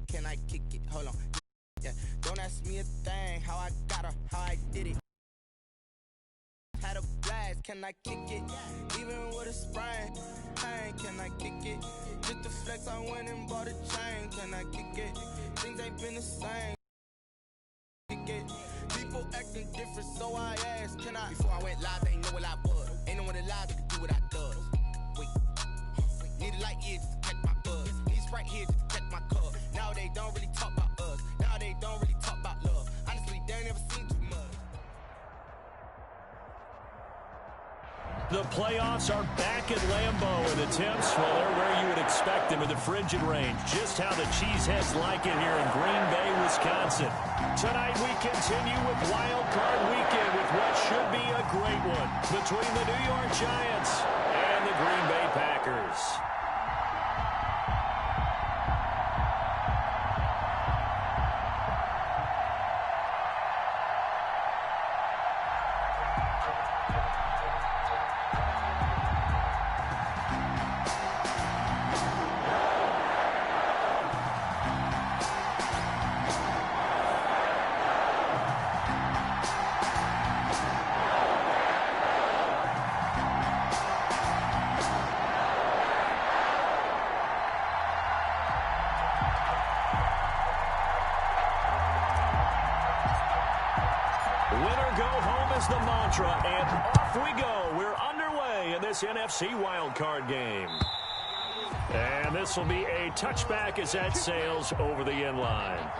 can I kick it? Hold on. Yeah, don't ask me a thing, how I got her, how I did it. Had a blast, can I kick it? Even with a sprain, pain, can I kick it? Just the flex, I went and bought a chain, can I kick it? Things ain't been the same. Kick it. People acting different, so I asked, can I? Before I went live, they ain't know what I was. Ain't no one alive that could do what I does. Wait, need a light here just to catch my buzz. Need Sprite here just to catch my cup. Now they don't really talk about us. Now they don't really talk about love. Honestly, they ain't never seen too much. The playoffs are back at Lambeau, and the temps, well, they're where you would expect them in the frigid range. Just how the Cheeseheads like it here in Green Bay, Wisconsin. Tonight we continue with Wildcard Weekend with what should be a great one between the New York Giants and the Green Bay Packers. Winner go home is the mantra, and off we go. We're underway in this NFC wildcard game. And this will be a touchback as that sails over the end line.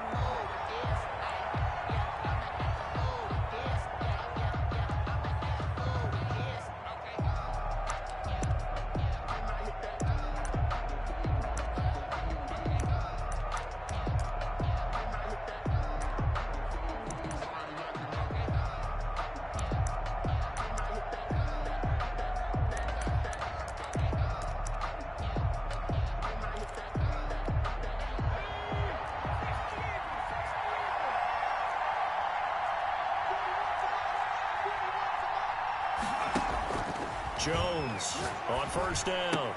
Jones on first down.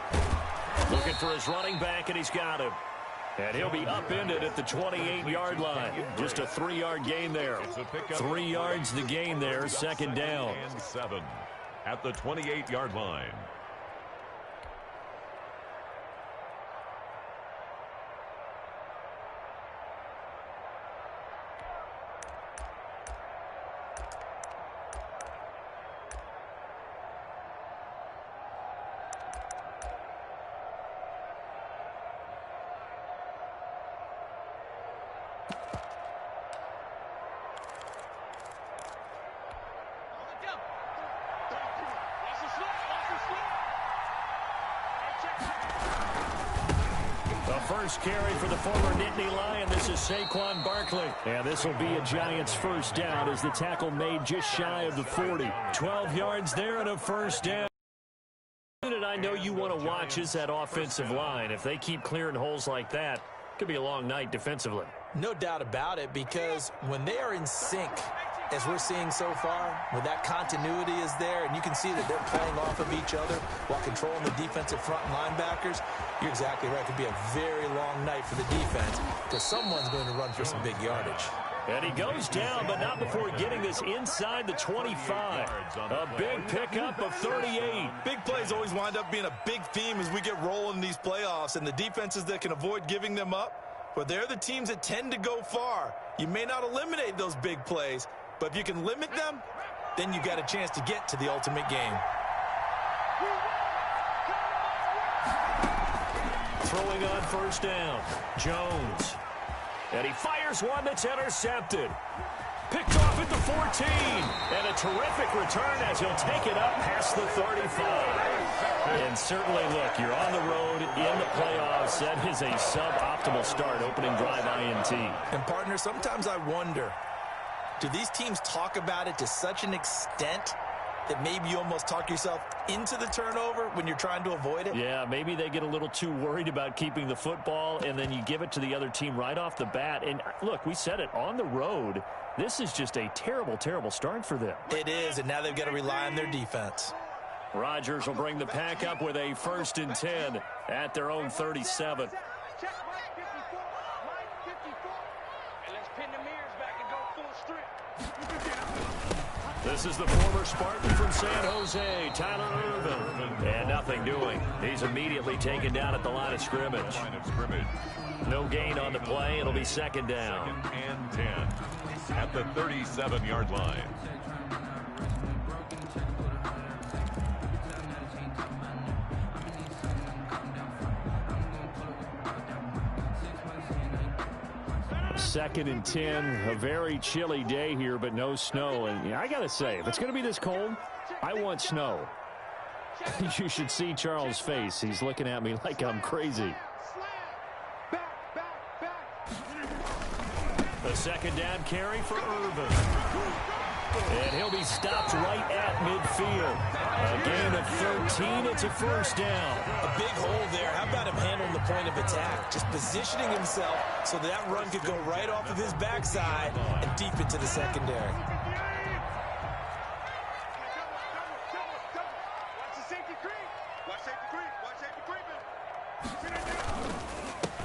Looking for his running back, and he's got him. And he'll be upended at the 28-yard line. Just a 3-yard gain there. 3 yards the gain there, second down. And 7 at the 28-yard line. First carry for the former Nittany Lion. This is Saquon Barkley. And this will be a Giants first down as the tackle made just shy of the 40. 12 yards there and a first down. And I know you want to watch is that offensive line. If they keep clearing holes like that, it could be a long night defensively. No doubt about it, because when they are in sync, as we're seeing so far, when that continuity is there and you can see that they're playing off of each other while controlling the defensive front and linebackers, you're exactly right. It could be a very long night for the defense because someone's going to run for some big yardage. And he goes down, but not before getting this inside the 25. A big pickup of 38. Big plays always wind up being a big theme as we get rolling in these playoffs, and the defenses that can avoid giving them up, but they're the teams that tend to go far. You may not eliminate those big plays, but if you can limit them, then you got a chance to get to the ultimate game. Throwing on first down, Jones. And he fires one that's intercepted. Picked off at the 14. And a terrific return as he'll take it up past the 35. And certainly, look, you're on the road in the playoffs. That is a suboptimal start, opening drive INT. And, partner, sometimes I wonder, do these teams talk about it to such an extent that maybe you almost talk yourself into the turnover when you're trying to avoid it? Yeah, maybe they get a little too worried about keeping the football, and then you give it to the other team right off the bat. And, look, we said it, on the road, this is just a terrible, terrible start for them. It is, and now they've got to rely on their defense. Rodgers will bring the pack up with a 1st and 10 at their own 37. let's pin the mirrors back and go full strip. This is the former Spartan from San Jose, Tyler Irvin. And nothing doing. He's immediately taken down at the line of scrimmage. No gain on the play. It'll be second down. And 10 at the 37-yard line. Second and 10, a very chilly day here, but no snow. And I got to say, if it's going to be this cold, I want snow. You should see Charles' face. He's looking at me like I'm crazy. The second down carry for Irvin. And he'll be stopped right at midfield. A gain of 13. It's a first down. A big hole there. How about him handling the point of attack? Just positioning himself so that run could go right off of his backside and deep into the secondary.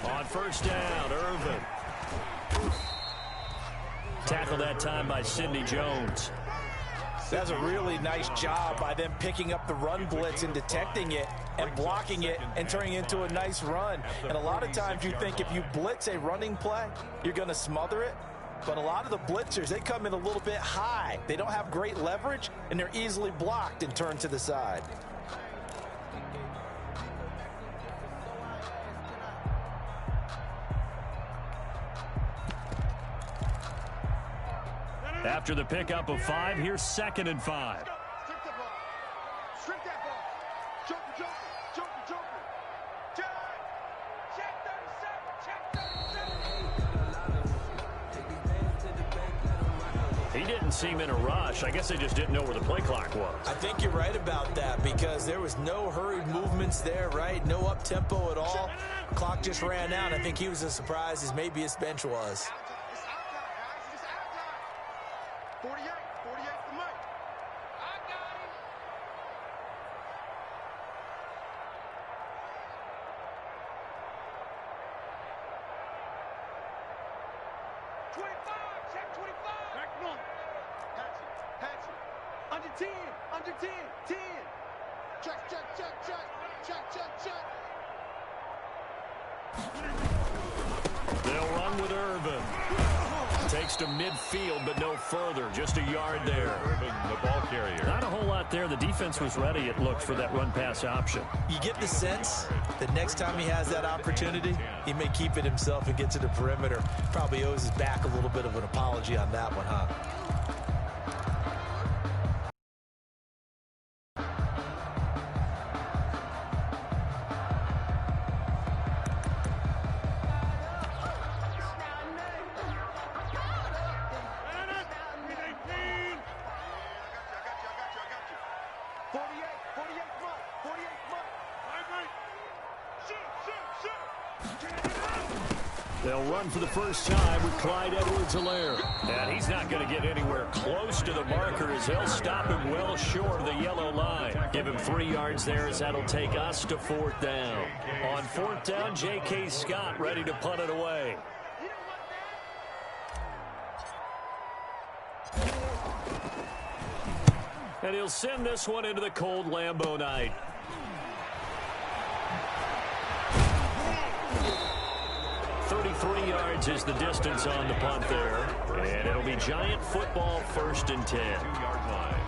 On first down, Irvin. Tackled that time by Sidney Jones. That's a really nice job by them picking up the run blitz and detecting it and blocking it and turning it into a nice run. And a lot of times you think if you blitz a running play, you're going to smother it. But a lot of the blitzers, they come in a little bit high. They don't have great leverage, and they're easily blocked and turned to the side. After the pickup of 5, here's second and 5. He didn't seem in a rush. I guess they just didn't know where the play clock was. I think you're right about that because there was no hurried movements there, right? No up-tempo at all. Clock just ran out. I think he was as surprised as maybe his bench was. 48 for Mike. I got him. 25, check 25. Back one. Hatchet. Under 10, under 10, 10. Check. They'll run with Irvin. Takes to midfield, but no further. Just a yard there. Irvin, the ball carrier. Not a whole lot there. The defense was ready, it looked, for that run-pass option. You get the sense that next time he has that opportunity, he may keep it himself and get to the perimeter. Probably owes his back a little bit of an apology on that one, huh? They'll run for the first time with Clyde Edwards-Helaire. And he's not going to get anywhere close to the marker as they'll stop him well short of the yellow line. Give him 3 yards there as that'll take us to fourth down. On fourth down, J.K. Scott ready to punt it away. And he'll send this one into the cold Lambeau night. .33 yards is the distance on the punt there. And it'll be Giant football, first and 10. 2-yard line.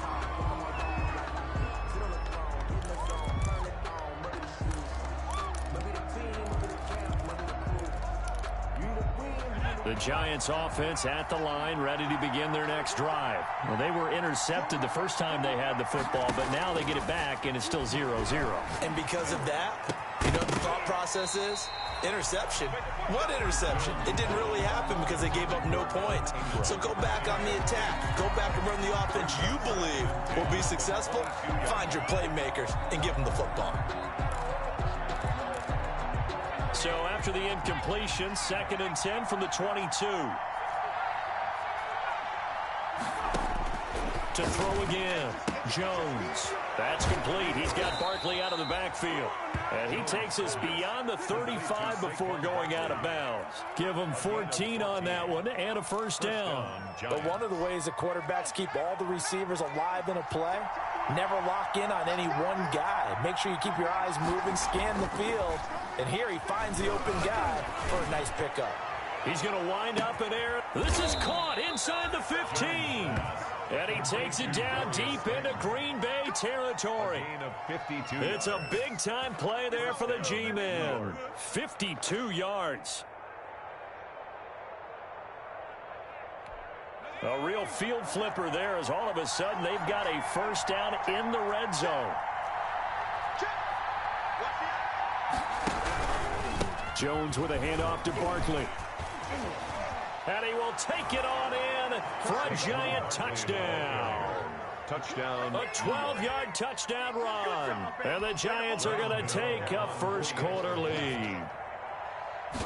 The Giants offense at the line, ready to begin their next drive. Well, they were intercepted the first time they had the football, but now they get it back, and it's still 0-0. And because of that, you know what the thought process is? Interception. What interception? It didn't really happen because they gave up no points. So go back on the attack. Go back and run the offense you believe will be successful. Find your playmakers and give them the football. So after the incompletion, second and 10 from the 22. To throw again. Jones. That's complete. He's got Barkley out of the backfield. And he takes us beyond the 35 before going out of bounds. Give him 14 on that one and a first down. But one of the ways that quarterbacks keep all the receivers alive in a play, never lock in on any one guy. Make sure you keep your eyes moving, scan the field. And here he finds the open guy for a nice pickup. He's going to wind up in air. This is caught inside the 15. And he takes it down deep into Green Bay territory. It's a big-time play there for the G-Men. 52 yards. A real field flipper there as all of a sudden they've got a first down in the red zone. Jones with a handoff to Barkley. And he will take it on in for a giant touchdown. Touchdown. A 12-yard touchdown run. And the Giants are going to take a first-quarter lead.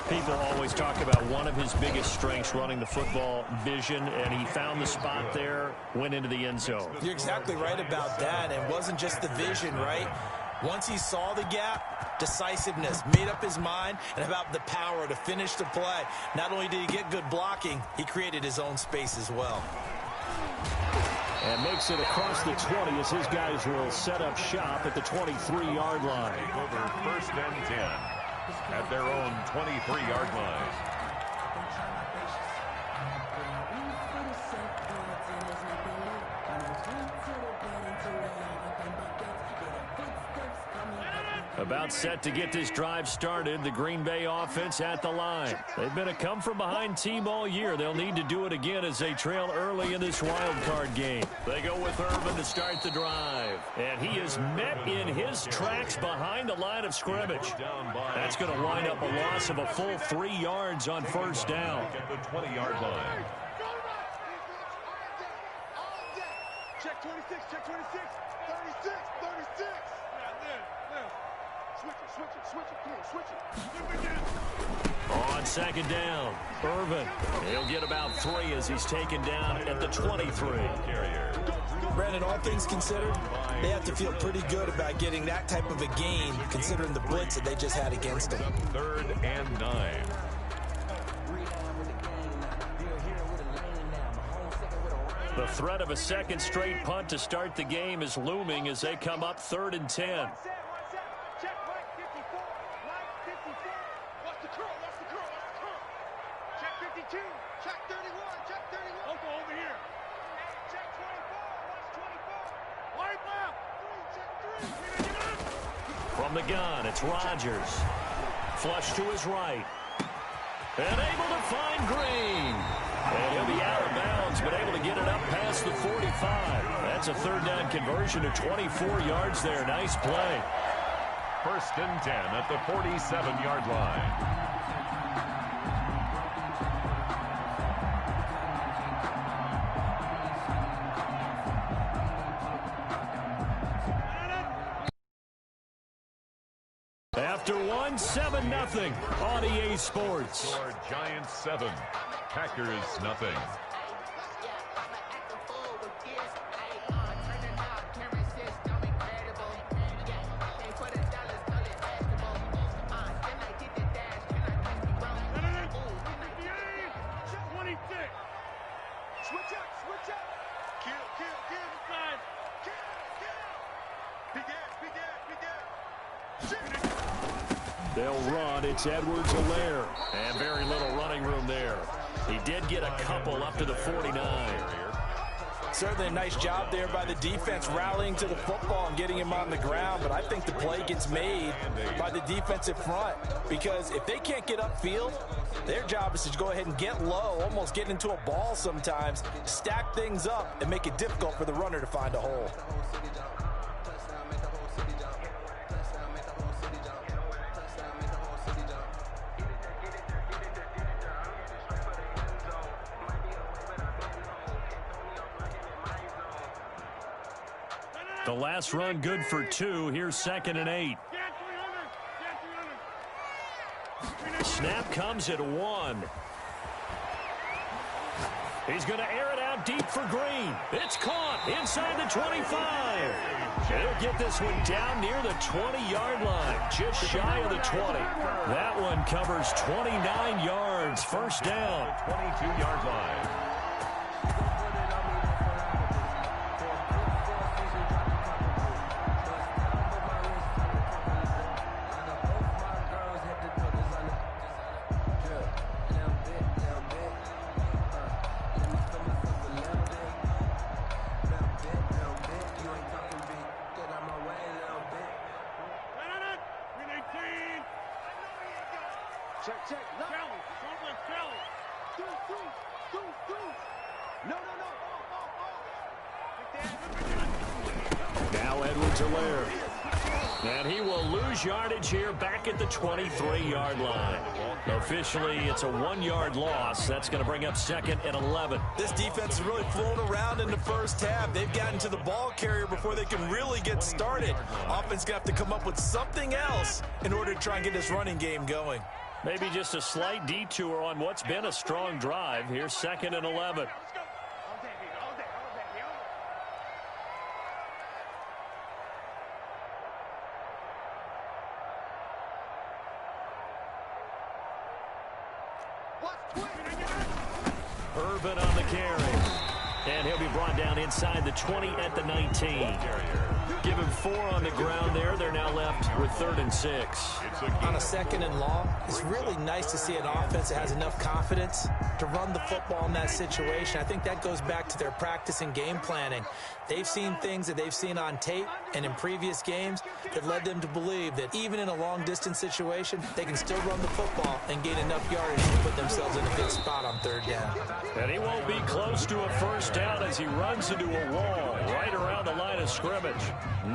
People always talk about one of his biggest strengths running the football, vision, and he found the spot there, went into the end zone. You're exactly right about that. It wasn't just the vision, right? Once he saw the gap, decisiveness, made up his mind, and about the power to finish the play. Not only did he get good blocking, he created his own space as well. And makes it across the 20 as his guys will set up shop at the 23-yard line. Over first and 10 at their own 23-yard line. About set to get this drive started, the Green Bay offense at the line. They've been a come-from-behind team all year. They'll need to do it again as they trail early in this wild card game. They go with Irvin to start the drive. And he is met in his tracks behind the line of scrimmage. That's going to wind up a loss of a full 3 yards on first down. At the 20-yard line. Check 26, check 26. 36, 36. Switch it, come on, switch it. On second down, Irvin. He'll get about 3 as he's taken down at the 23. Brandon, all things considered, they have to feel pretty good about getting that type of a gain, considering the blitz that they just had against them. 3rd and 9. The threat of a second straight punt to start the game is looming as they come up 3rd and 10. From the gun, it's Rodgers. Flush to his right. And able to find Green. And he'll be out of bounds, but able to get it up past the 45. That's a 3rd down conversion of 24 yards there. Nice play. 1st and 10 at the 47-yard line. After 7-0 on EA Sports. Score Giants 7, Packers nothing. They'll run. It's Edwards-Helaire. And very little running room there. He did get a couple up to the 49. Certainly a nice job there by the defense rallying to the football and getting him on the ground, but I think the play gets made by the defensive front because if they can't get upfield, their job is to go ahead and get low, almost get into a ball sometimes, stack things up, and make it difficult for the runner to find a hole. The last run good for 2. Here's 2nd and 8. Snap comes at 1. He's going to air it out deep for Green. It's caught inside the 25. He'll get this one down near the 20-yard line, just shy of the 20. That one covers 29 yards, first down. 22-yard line. Check. Kelly. No. Now Edwards-Helaire. And he will lose yardage here back at the 23-yard line. Officially, it's a 1-yard loss. That's going to bring up 2nd and 11. This defense has really flown around in the first half. They've gotten to the ball carrier before they can really get started. Offense going to have to come up with something else in order to try and get this running game going. Maybe just a slight detour on what's been a strong drive. Here's 2nd and 11. Urban on the carry. And he'll be brought down inside the 20 at the 19. Give him 4 on the ground there. They're now left with 3rd and 6. On a 2nd and long, it's really nice to see an offense that has enough confidence to run the football in that situation. I think that goes back to their practice and game planning. They've seen things that they've seen on tape and in previous games that led them to believe that even in a long-distance situation, they can still run the football and gain enough yardage to put themselves in a good spot on 3rd down. And he won't be close to a first down as he runs into a wall right around the line of scrimmage.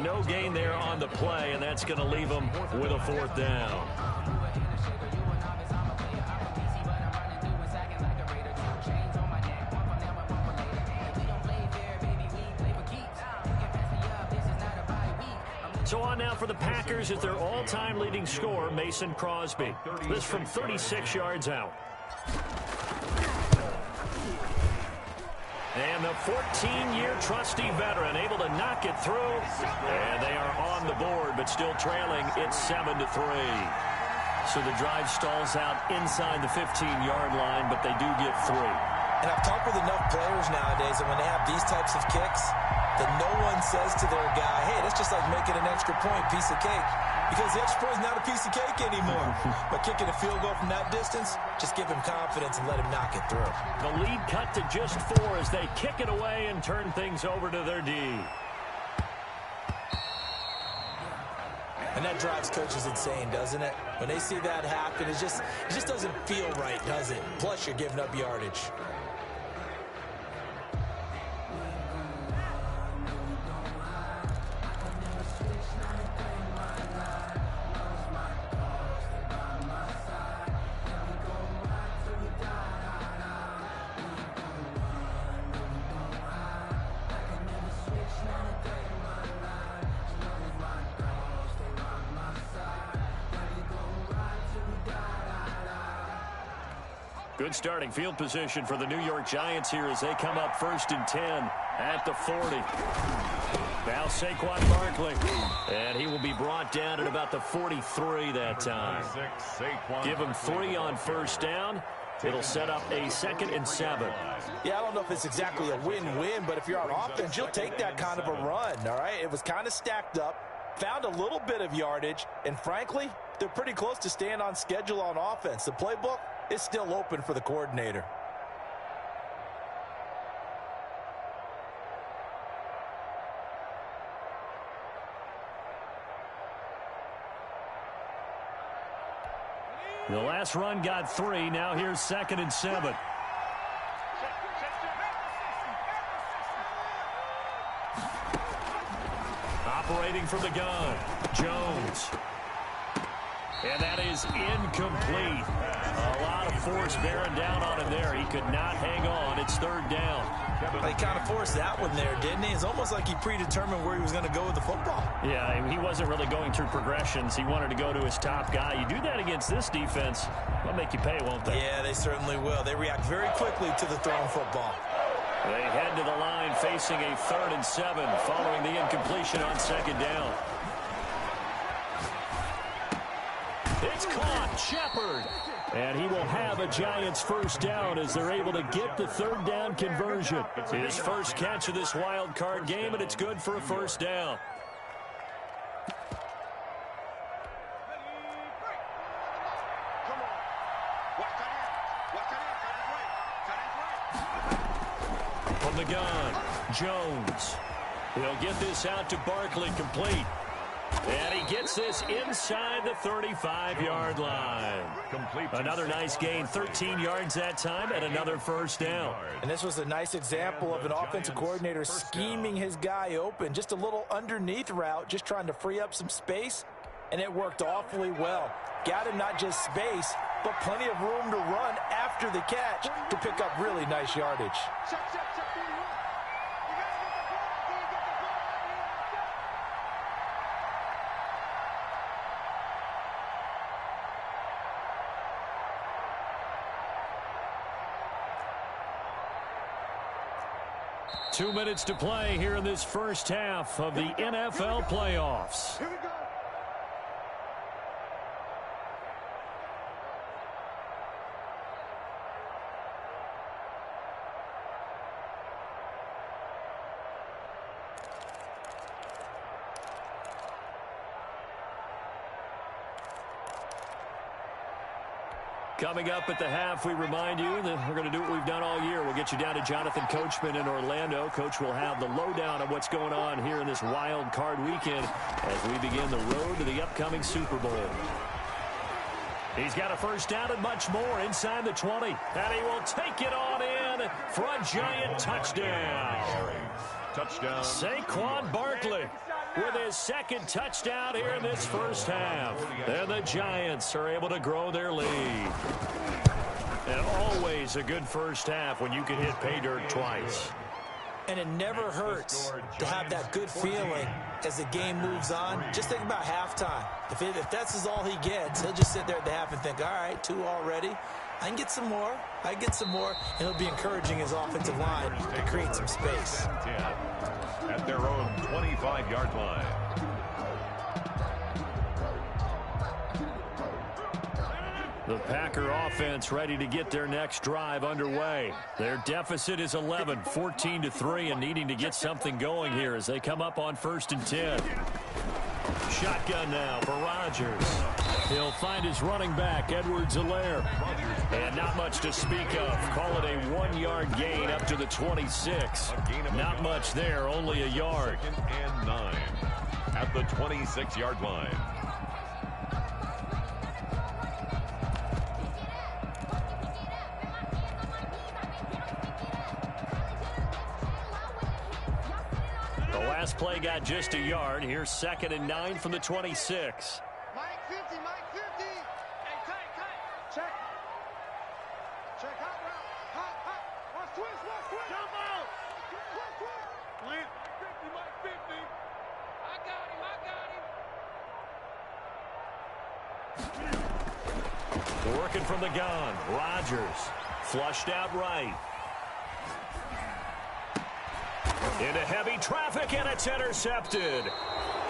No gain there on the play, and that's going to leave him with a 4th down. So on now for the Packers is their all-time leading scorer, Mason Crosby. This from 36 yards out. And the 14-year trusty veteran able to knock it through. And they are on the board, but still trailing. It's 7-3. So the drive stalls out inside the 15-yard line, but they do get 3. And I've talked with enough players nowadays that when they have these types of kicks, that no one says to their guy, hey, that's just like making an extra point, piece of cake. Because the extra point is not a piece of cake anymore. But kicking a field goal from that distance, just give him confidence and let him knock it through. The lead cut to just 4 as they kick it away and turn things over to their D. And that drives coaches insane, doesn't it? When they see that happen, it just doesn't feel right, does it? Plus, you're giving up yardage. Good starting field position for the New York Giants here as they come up 1st and 10 at the 40. Now Saquon Barkley. And he will be brought down at about the 43 that time. Give him 3 on first down. It'll set up a 2nd and 7. Yeah, I don't know if it's exactly a win-win, but if you're on offense, you'll take that kind of a run, all right? It was kind of stacked up, found a little bit of yardage, and frankly, they're pretty close to staying on schedule on offense. The playbook is still open for the coordinator. The last run got 3. Now here's 2nd and 7. Operating from the gun, Jones. And that is incomplete. A lot of force bearing down on him there. He could not hang on. It's third down. He kind of forced that one there, didn't he? It's almost like he predetermined where he was going to go with the football. Yeah, he wasn't really going through progressions. He wanted to go to his top guy. You do that against this defense, they'll make you pay, won't they? Yeah, they certainly will. They react very quickly to the thrown football. They head to the line facing a 3rd and 7 following the incompletion on 2nd down. It's caught. Shepard. And he will have a Giants first down as they're able to get the 3rd down conversion. His first catch of this wild card game, and it's good for a first down. From the gun, Jones. He'll get this out to Barkley, complete. And he gets this inside the 35-yard line. Another nice gain, 13 yards that time, and another first down. And this was a nice example of an offensive coordinator scheming his guy open. Just a little underneath route, just trying to free up some space, and it worked awfully well. Got him not just space, but plenty of room to run after the catch to pick up really nice yardage. 2 minutes to play here in this first half of the NFL playoffs. Here we go. Coming up at the half, we remind you that we're going to do what we've done all year. We'll get you down to Jonathan Coachman in Orlando. Coach will have the lowdown of what's going on here in this wild card weekend as we begin the road to the upcoming Super Bowl. He's got a first down and much more inside the 20. And he will take it on in for a giant touchdown. Touchdown. Saquon Barkley with his second touchdown here in this first half. And the Giants are able to grow their lead. And always a good first half when you can hit pay dirt twice. And it never hurts to have that good feeling as the game moves on. Just think about halftime. If that's all he gets, he'll just sit there at the half and think, all right, 2 already. I can get some more. I can get some more. And he'll be encouraging his offensive line to create some space. At their own 25-yard line. The Packer offense ready to get their next drive underway. Their deficit is 11, 14-3, and needing to get something going here as they come up on 1st and 10. Shotgun now for Rodgers. He'll find his running back, Edwards-Helaire. And not much to speak of. Call it a 1-yard gain up to the 26. Not much there, only a yard. 2nd and 9 at the 26-yard line. The last play got just a yard. Here's 2nd and 9 from the 26. Mike 50, Mike 50. Hey, cut. Check. Check hot route. Hot. Watch twist. Come on. Twist. Blitz. 50, Mike 50. I got him. Working from the gun. Rodgers flushed out right. Into heavy traffic, and it's intercepted.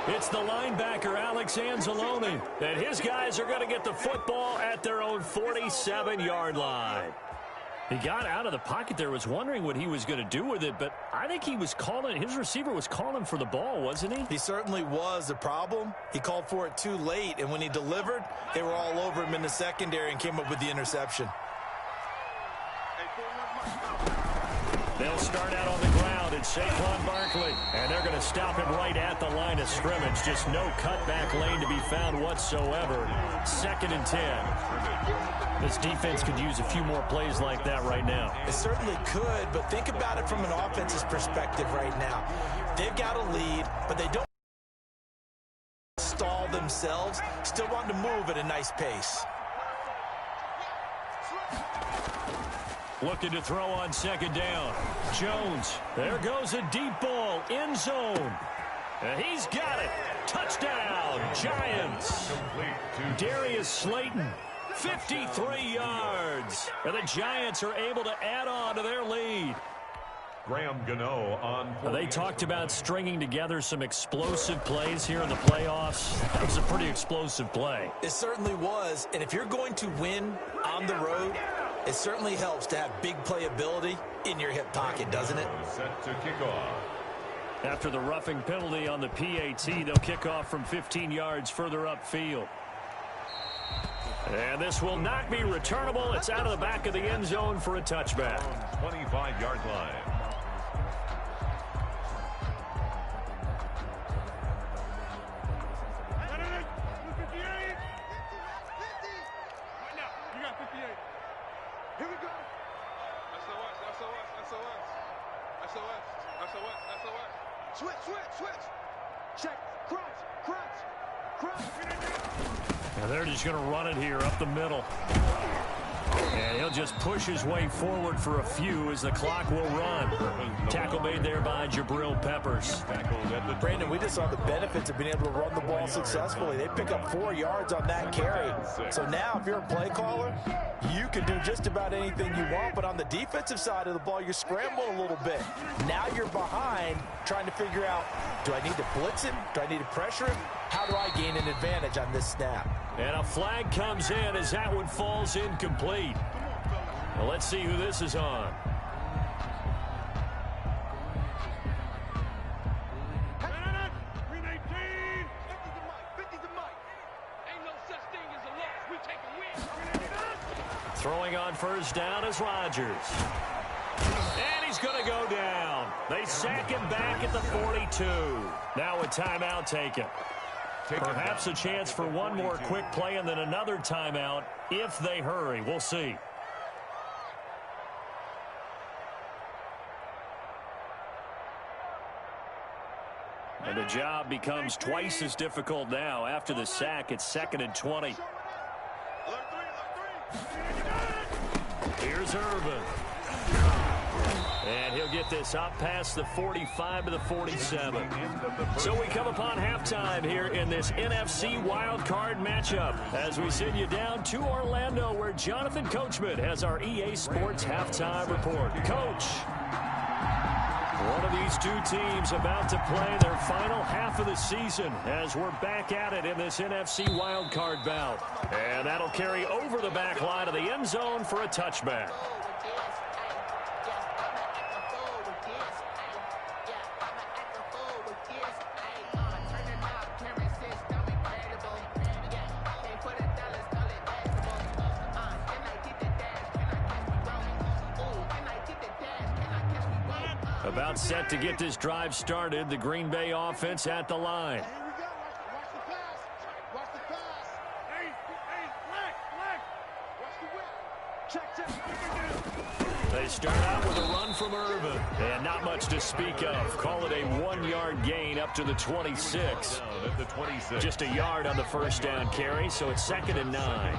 It's the linebacker, Alex Anzalone, and his guys are going to get the football at their own 47-yard line. He got out of the pocket there, was wondering what he was going to do with it, but I think he was calling, his receiver was calling for the ball, wasn't he? He certainly was. The problem, he called for it too late, and when he delivered, they were all over him in the secondary and came up with the interception. They'll start out on the ground. It's Saquon Barkley, and they're going to stop him right at the line of scrimmage. Just no cutback lane to be found whatsoever. 2nd and 10. This defense could use a few more plays like that right now. It certainly could, but think about it from an offense's perspective right now. They've got a lead, but they don't stall themselves. Still want to move at a nice pace. Slow Looking to throw on second down. Jones. There goes a deep ball. End zone. He's got it. Touchdown, Giants. Darius Slayton, 53 yards. And the Giants are able to add on to their lead. Graham Gano on. They talked about stringing together some explosive plays here in the playoffs. That was a pretty explosive play. It certainly was. And if you're going to win on the road, it certainly helps to have big playability in your hip pocket, doesn't it? Set to kick off. After the roughing penalty on the PAT, they'll kick off from 15 yards further upfield. And this will not be returnable. It's out of the back of the end zone for a touchback. 25-yard line. And they're just going to run it here up the middle. And he'll just push his way forward for a few as the clock will run. Tackle made there by Jabril Peppers. Brandon, we just saw the benefits of being able to run the ball successfully. They pick up 4 yards on that carry. So now if you're a play caller, you can do just about anything you want. But on the defensive side of the ball, you're scrambling a little bit. Now you're behind trying to figure out, do I need to blitz him? Do I need to pressure him? How do I gain an advantage on this snap? And a flag comes in as that one falls incomplete. Well, let's see who this is on. Throwing on first down is Rodgers. And he's going to go down. They sack him back at the 42. Now a timeout taken. Perhaps a chance for one more quick play and then another timeout if they hurry. We'll see. And the job becomes twice as difficult now. After the sack, it's 2nd and 20. Here's Irvin. And he'll get this up past the 45 to the 47. So we come upon halftime here in this NFC Wildcard matchup as we send you down to Orlando where Jonathan Coachman has our EA Sports Halftime Report. Coach, one of these two teams about to play their final half of the season as we're back at it in this NFC Wildcard bout. And that'll carry over the back line of the end zone for a touchback. About set to get this drive started. The Green Bay offense at the line. They start out with a run from Irvin. And not much to speak of. Call it a 1-yard gain up to the 26. Just a yard on the first down carry, so it's 2nd and 9.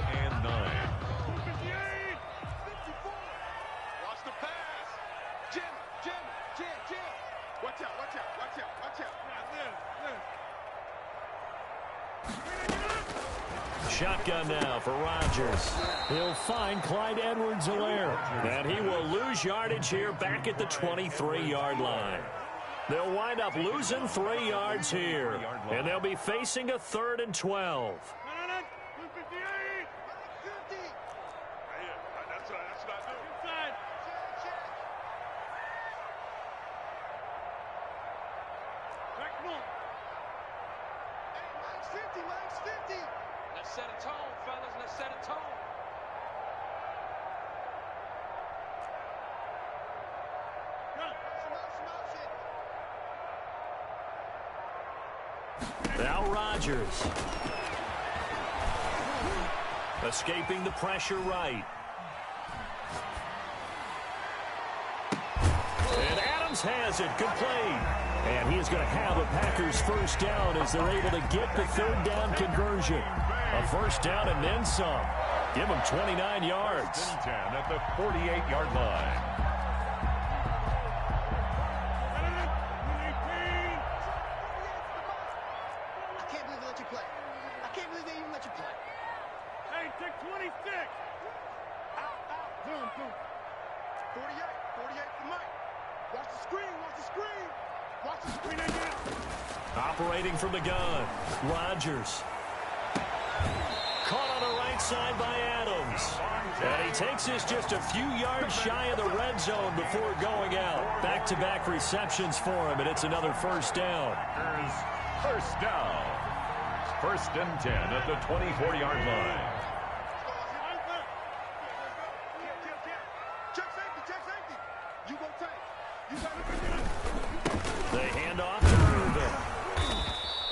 Shotgun now for Rodgers. He'll find Clyde Edwards-Helaire. And he will lose yardage here back at the 23-yard line. They'll wind up losing 3 yards here. And they'll be facing a 3rd and 12. Set a tone, fellas. Let's set a tone. Now Rodgers. Escaping the pressure right. And Adams has it complete. And he is going to have a Packers first down as they're able to get the 3rd down conversion. A first down and then some. Give him 29 yards. First and 10 at the 48-yard line. I can't believe they let you play. I can't believe they even let you play. Hey, take 26. Out. Zoom. 48 for Mike. Watch the screen. Watch the screen again. Operating from the gun, Rodgers. Caught on the right side by Adams. And he takes this just a few yards shy of the red zone before going out. Back-to-back receptions for him, and it's another first down. Here's first down. First and 10 at the 24-yard line. Check safety. You go tight. You got The handoff to Irvin.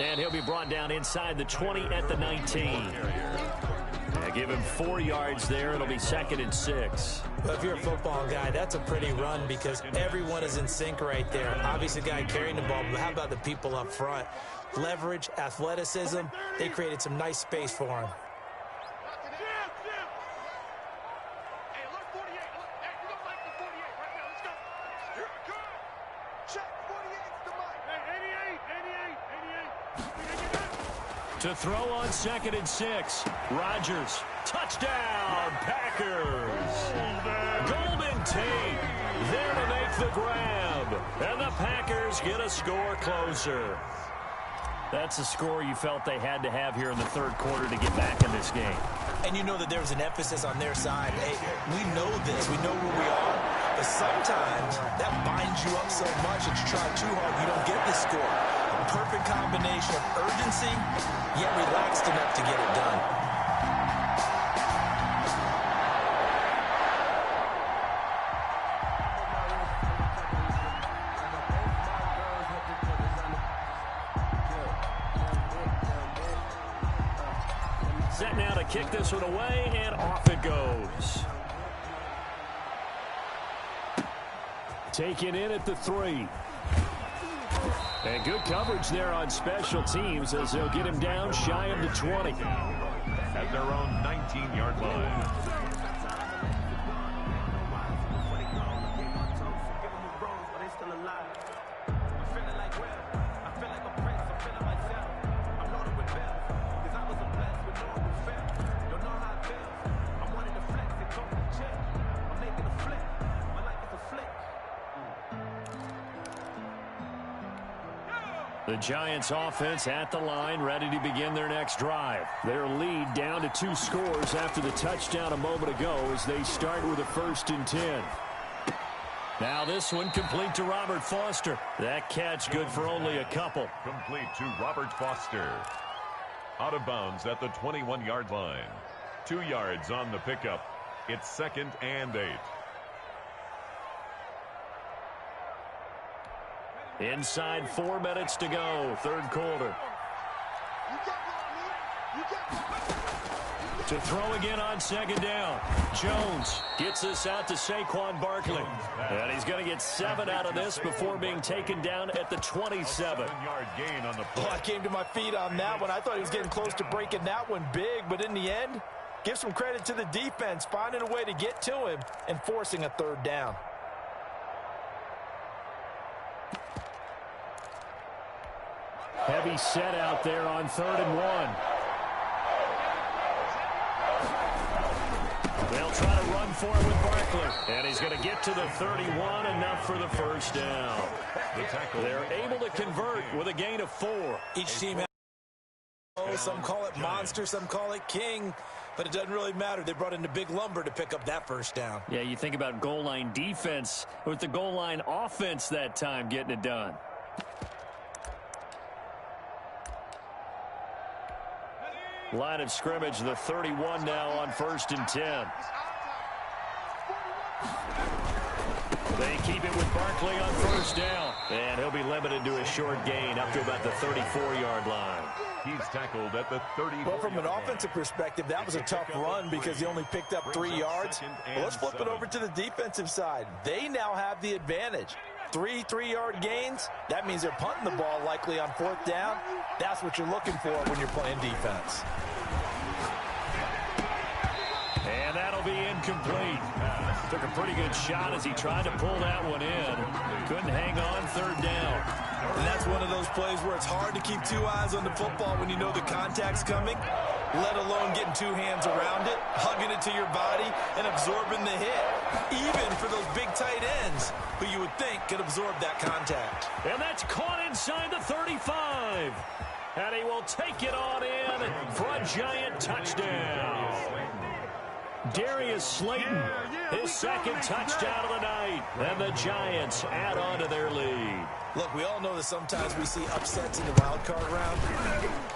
And he'll be brought down inside the 20 at the 19. Give him 4 yards there. It'll be 2nd and 6. Well, if you're a football guy, that's a pretty run because everyone is in sync right there. Obviously, the guy carrying the ball, but how about the people up front? Leverage, athleticism, they created some nice space for him. To throw on 2nd and 6. Rodgers. Touchdown, Packers. Golden Tate there to make the grab. And the Packers get a score closer. That's a score you felt they had to have here in the third quarter to get back in this game. And you know that there's an emphasis on their side. Hey, we know this. We know where we are. But sometimes that binds you up so much that you try too hard, you don't get this score. A perfect combination of urgency, yet relaxed enough to get it done. Set now to kick this one away, and off it goes. Taken in at the 3. And good coverage there on special teams as they'll get him down shy of the 20. At their own 19-yard line. The Giants offense at the line, ready to begin their next drive. Their lead down to 2 scores after the touchdown a moment ago as they start with a 1st and 10. Now this one complete to Robert Foster. That catch good for only a couple. Complete to Robert Foster. Out of bounds at the 21-yard line. 2 yards on the pickup. It's 2nd and 8. Inside 4 minutes to go, third quarter. To throw again on 2nd down. Jones gets this out to Saquon Barkley. And he's going to get 7 out of this before being taken down at the 27. 7-yard gain on the play. Well, I came to my feet on that one. I thought he was getting close to breaking that one big, but in the end, give some credit to the defense, finding a way to get to him and forcing a 3rd down. Heavy set out there on 3rd and 1. They'll try to run for it with Barkley. And he's going to get to the 31, enough for the first down. They're able to convert with a gain of 4. Each team has, some call it monster, some call it king, but it doesn't really matter. They brought in the big lumber to pick up that first down. Yeah, you think about goal line defense with the goal line offense that time getting it done. Line of scrimmage, the 31 now on 1st and 10. They keep it with Barkley on 1st down. And he'll be limited to a short gain up to about the 34-yard line. He's tackled at the 30. Well, from an offensive perspective, that was a tough run because he only picked up 3 yards. Well, let's flip it over to the defensive side. They now have the advantage. 3 3-yard gains. That means they're punting the ball likely on 4th down. That's what you're looking for when you're playing defense. incomplete. Took a pretty good shot as he tried to pull that one in. Couldn't hang on third down. And that's one of those plays where it's hard to keep two eyes on the football when you know the contact's coming, let alone getting two hands around it, hugging it to your body, and absorbing the hit. Even for those big tight ends who you would think could absorb that contact. And that's caught inside the 35. And he will take it on in for a giant touchdown. Darius Slayton, his second touchdown of the night. And the Giants add on to their lead. Look, we all know that sometimes we see upsets in the wild card round.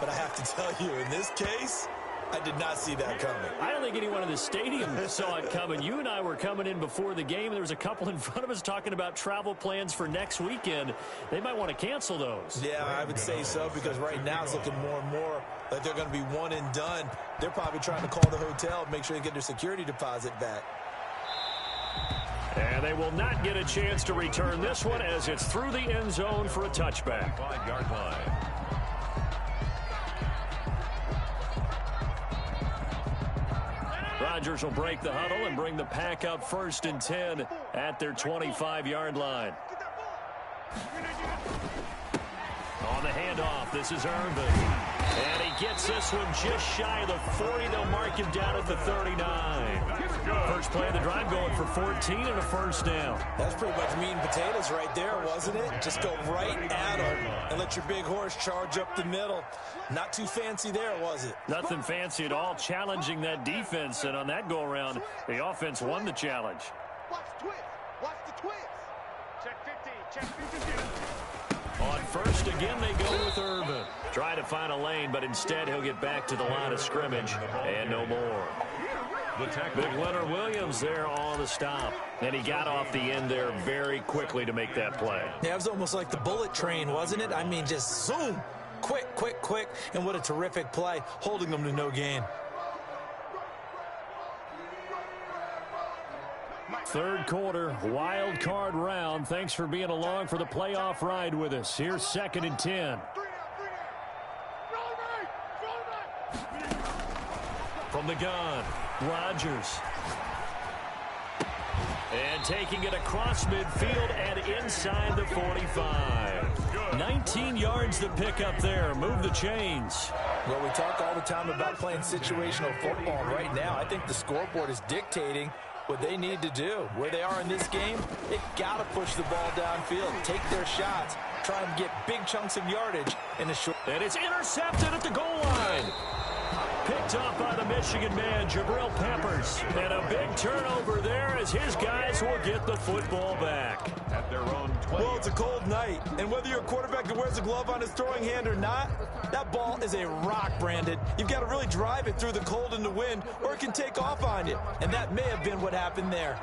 But I have to tell you, in this case, I did not see that coming. I don't think anyone in the stadium saw it coming. You and I were coming in before the game. There was a couple in front of us talking about travel plans for next weekend. They might want to cancel those. Yeah, I would say so, because right now it's looking more and more like they're going to be one and done. They're probably trying to call the hotel and make sure they get their security deposit back. And they will not get a chance to return this one as it's through the end zone for a touchback. 5-yard line. Rodgers will break the huddle and bring the pack up 1st and 10 at their 25-yard line. On the handoff, this is Irvin. And he gets this one just shy of the 40. They'll mark him down at the 39. First play of the drive going for 14 and a first down. That's pretty much meat and potatoes right there, wasn't it? Just go right at him and let your big horse charge up the middle. Not too fancy there, was it? Nothing fancy at all, challenging that defense. And on that go-around, the offense won the challenge. Watch the twist. Watch the twist. Check 15. Check 15. On first, again, they go with Irvin. Try to find a lane, but instead he'll get back to the line of scrimmage and no more. Big Leonard Williams there on the stop. And he got off the end there very quickly to make that play. Yeah, it was almost like the bullet train, wasn't it? I mean, just zoom. Quick, quick, quick. And what a terrific play, holding them to no gain. Third quarter, wild card round. Thanks for being along for the playoff ride with us. Here's 2nd and 10. From the gun, Rodgers. And taking it across midfield and inside the 45. 19 yards to pick up there. Move the chains. Well, we talk all the time about playing situational football. Right now, I think the scoreboard is dictating what they need to do. Where they are in this game, they got to push the ball downfield, take their shots, try and get big chunks of yardage in the short. And it's intercepted at the goal line. Picked up by the Michigan man, Jabril Peppers. And a big turnover there as his guys will get the football back. At their own 20. Well, it's a cold night, and whether you're a quarterback that wears a glove on his throwing hand or not, that ball is a rock, Brandon. You've got to really drive it through the cold and the wind, or it can take off on you. And that may have been what happened there.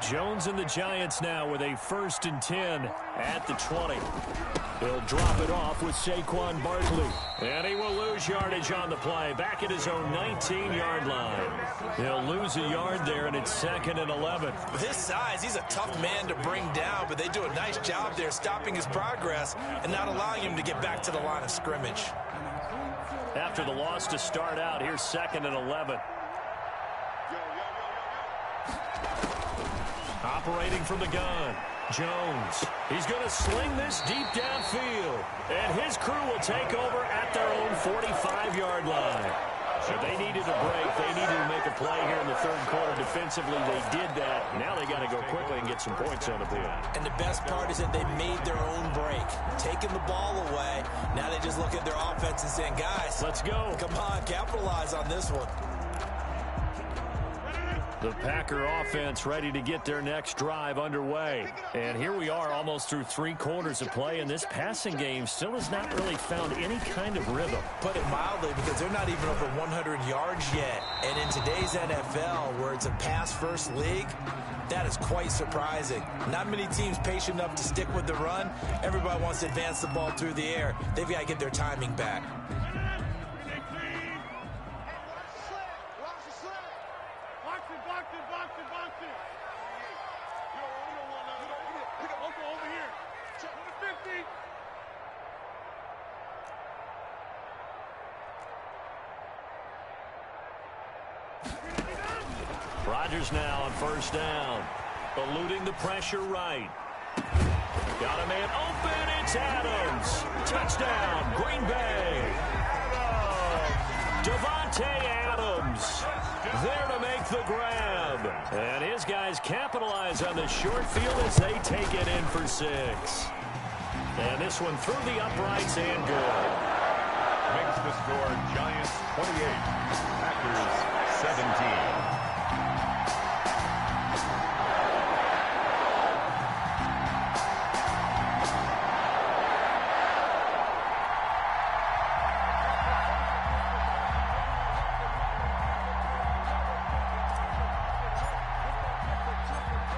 Jones and the Giants now with a 1st and 10 at the 20. He'll drop it off with Saquon Barkley. And he will lose yardage on the play. Back at his own 19-yard line. He'll lose a yard there, and it's 2nd and 11. With his size, he's a tough man to bring down, but they do a nice job there stopping his progress and not allowing him to get back to the line of scrimmage. After the loss to start out, here's 2nd and 11. Operating from the gun, Jones. He's going to sling this deep downfield. And his crew will take over at their own 45-yard line. So they needed a break. They needed to make a play here in the third quarter. Defensively, they did that. Now they got to go quickly and get some points on the board. And the best part is that they made their own break. Taking the ball away. Now they just look at their offense and saying, guys, let's go. Come on, capitalize on this one. The Packer offense ready to get their next drive underway. And here we are almost through 3 quarters of play, and this passing game still has not really found any kind of rhythm. Put it mildly, because they're not even over 100 yards yet. And in today's NFL, where it's a pass-first league, that is quite surprising. Not many teams patient enough to stick with the run. Everybody wants to advance the ball through the air. They've got to get their timing back. Chargers now on first down. Eluding the pressure right. Got a man open. It's Adams. Touchdown, Green Bay. Devontae Adams there to make the grab. And his guys capitalize on the short field as they take it in for 6. And this one through the uprights and good. Makes the score Giants 28, Packers 17.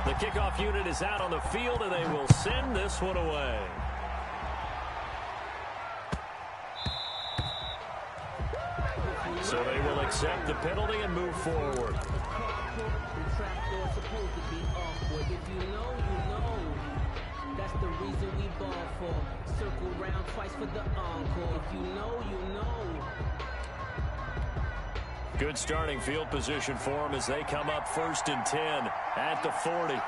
The kickoff unit is out on the field, and they will send this one away. So they will accept the penalty and move forward. That's the reason we ball for. Circle round twice for the encore. If you know, you know. Good starting field position for them as they come up 1st and 10 at the 40.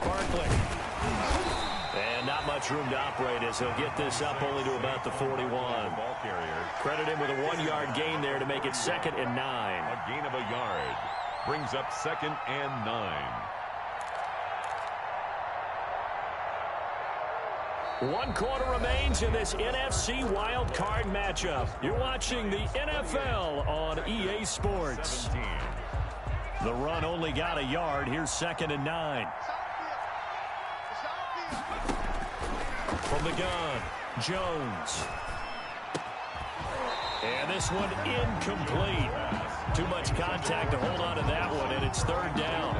Barkley. And not much room to operate as he'll get this up only to about the 41. Ball carrier. Credit him with a 1-yard gain there to make it 2nd and 9. A gain of a yard. Brings up 2nd and 9. 1 quarter remains in this NFC Wildcard matchup. You're watching the NFL on EA Sports. 17. The run only got a yard. Here's 2nd and 9. From the gun, Jones. And this one incomplete. Too much contact to hold on to that one, and it's 3rd down.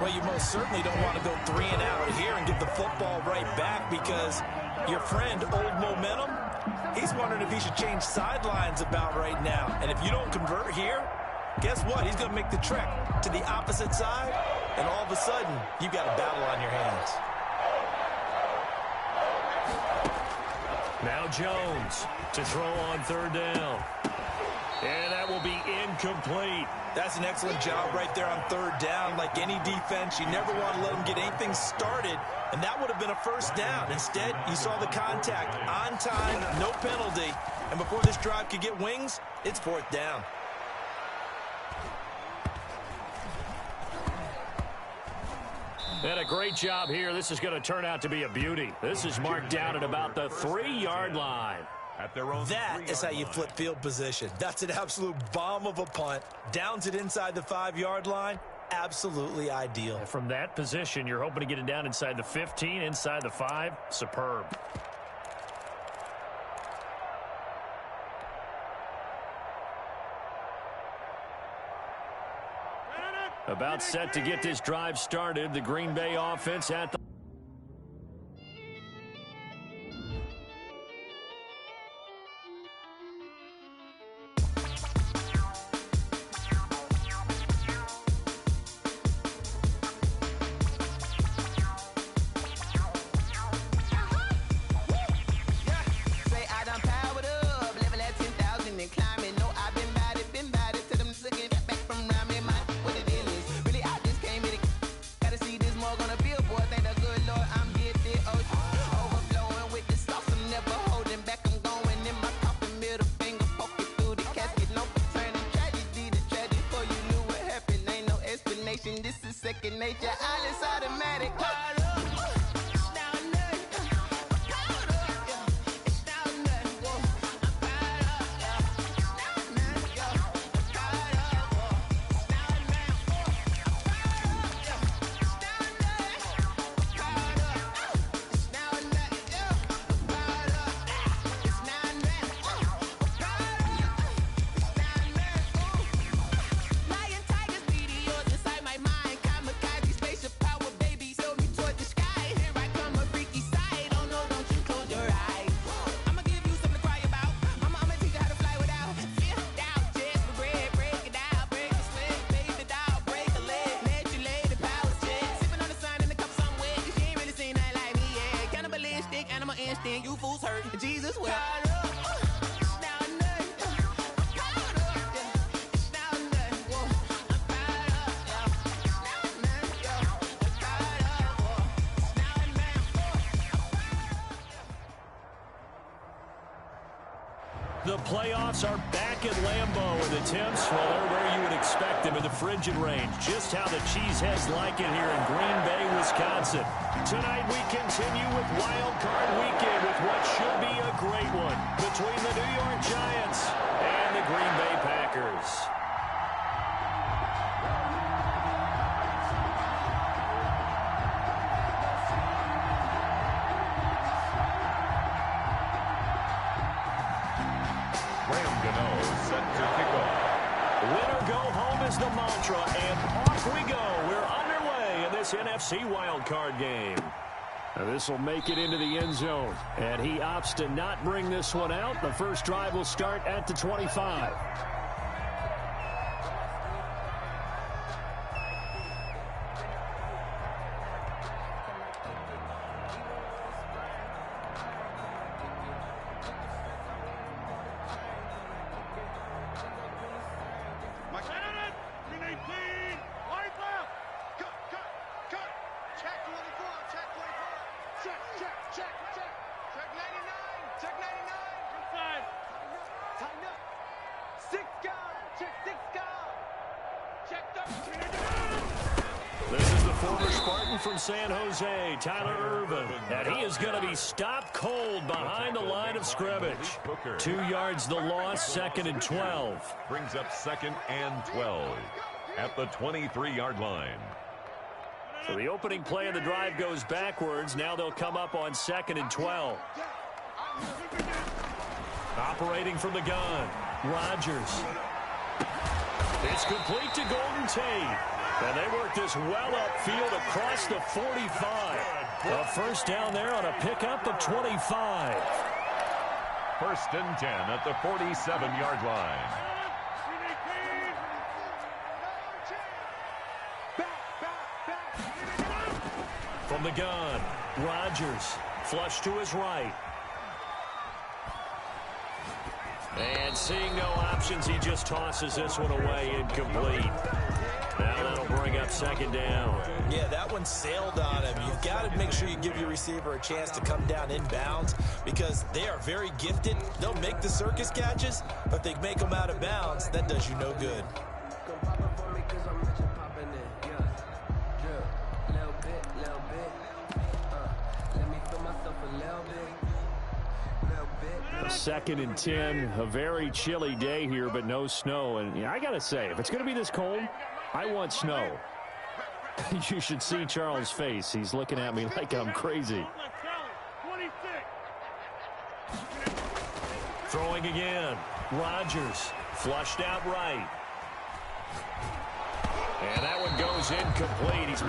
Well, you most certainly don't want to go 3 and out here and get the football right back because your friend, Old Momentum, he's wondering if he should change sidelines about right now. And if you don't convert here, guess what? He's going to make the trek to the opposite side, and all of a sudden, you've got a battle on your hands. Now Jones to throw on 3rd down. And that will be incomplete. That's an excellent job right there on 3rd down. Like any defense, you never want to let them get anything started, and that would have been a 1st down. Instead, you saw the contact on time, no penalty, and before this drive could get wings, it's 4th down. And a great job here. This is going to turn out to be a beauty. This is marked down at about the 3-yard line. At their own That is how you flip field position. That's an absolute bomb of a punt. Downs it inside the 5-yard line. Absolutely ideal. From that position, you're hoping to get it down inside the 15, inside the 5. Superb. About set to get this drive started. The Green Bay offense at the nature, all is automatic. You fools hurt. Jesus will. The playoffs are back at Lambeau, and the temps, well, they're where you would expect them in the frigid range. Just how the Cheeseheads like it here in Green Bay, Wisconsin. Tonight we continue with Wildcard Weekend with what should be a great one between the New York Giants and the Green Bay Packers. Is the mantra, and off we go. We're underway in this NFC wildcard game. This will make it into the end zone, and he opts to not bring this one out. The first drive will start at the 25. This is the former Spartan from San Jose, Tyler Irvin, and he is going to be stopped cold behind the line of scrimmage. 2 yards the loss, second and 12. Brings up second and 12 at the 23-yard line. So the opening play of the drive goes backwards. Now they'll come up on second and 12. Operating from the gun, Rodgers. It's complete to Golden Tate. And they work this well upfield across the 45. A first down there on a pickup of 25. First and 10 at the 47-yard line. From the gun, Rodgers, flush to his right. And seeing no options, he just tosses this one away, incomplete. Now that'll bring up second down. Yeah, that one sailed on him. You've got to make sure you give your receiver a chance to come down inbounds because they are very gifted. They'll make the circus catches, but they make them out of bounds. That does you no good. Second and 10, a very chilly day here, but no snow. And I got to say, if it's going to be this cold, I want snow. You should see Charles' face. He's looking at me like I'm crazy. Throwing again. Rodgers flushed out right. And that one goes incomplete. He's